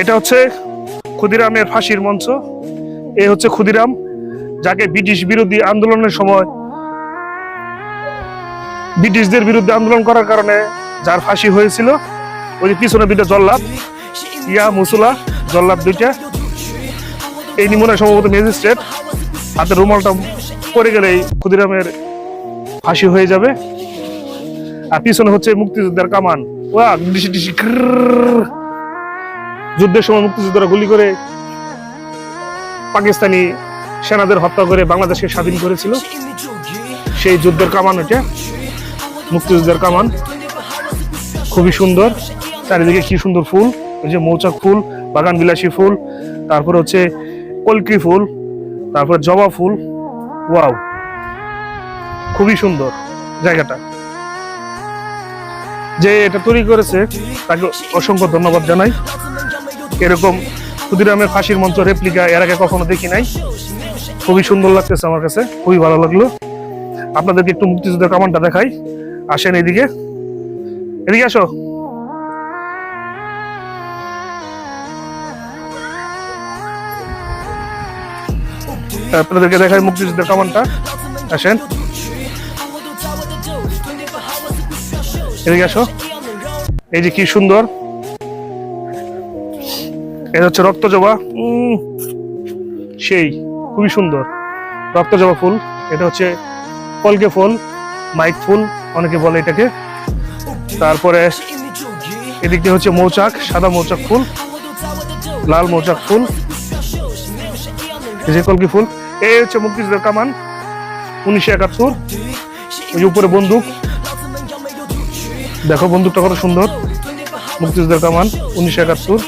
এটা হচ্ছে ক্ষুদিরামের ফাঁসির মঞ্চ। এ হচ্ছে ক্ষুদিরাম, যাকে ব্রিটিশ বিরোধী আন্দোলনের সময় ব্রিটিশদের বিরুদ্ধে আন্দোলন করার কারণে যার ফাঁসি হয়েছিল। ওই যে পিছনে দুইটা জল্লাদ, ইয়া মুসুলা জল্লাদ দুইটা। এই নিমনে সম্ভবত ম্যাজিস্ট্রেট, হাতের রুমালটা পড়ে গেলেই ক্ষুদিরামের ফাঁসি হয়ে যাবে। আর পিছনে হচ্ছে মুক্তিযোদ্ধার কামান। ওয়া ডিসি ডিসি যুদ্ধের সময় মুক্তিযোদ্ধারা গুলি করে পাকিস্তানি সেনাদের হত্যা করে বাংলাদেশকে স্বাধীন করেছিল। সেই যুদ্ধের কামান এটা, মুক্তিযোদ্ধার কামান। খুবই সুন্দর, চারিদিকে কি সুন্দর ফুল, ওই যে মৌচাক ফুল, বাগান বিলাসী ফুল, তারপর হচ্ছে কলকি ফুল, তারপর জবা ফুল। ওয়াও, খুবই সুন্দর জায়গাটা। যে এটা তৈরি করেছে তাকে অসংখ্য ধন্যবাদ জানাই। এরকম ক্ষুদিরামের ফাঁসির মঞ্চ রেপ্লিকা এর আগে কখনো দেখি নাই। খুবই সুন্দর লাগতেছে আমার কাছে, খুবই ভালো লাগলো। আপনাদেরকে একটু মুক্তিযুদ্ধের কামানটা দেখাই। আসেন এদিকে, এদিকে আসো। আপনাদেরকে দেখাই মুক্তিযুদ্ধের কামানটা। আসেন এদিকে আসো। এই যে কি সুন্দর, এটা হচ্ছে রক্তজবা। সেই খুবই সুন্দর রক্তজবা ফুল। এটা হচ্ছে কলকে ফুল, মাইক ফুল অনেকে বলে এটাকে। তারপরে এদিক দিয়ে হচ্ছে মৌচাক, সাদা মৌচাক ফুল, লাল মৌচাক ফুল, এই যে কলকি ফুল। এই হচ্ছে মুক্তিযুদ্ধের কামান 1971। ওই যে উপরে বন্দুক, দেখো বন্দুকটা কত সুন্দর। মুক্তিযুদ্ধের কামান 1971।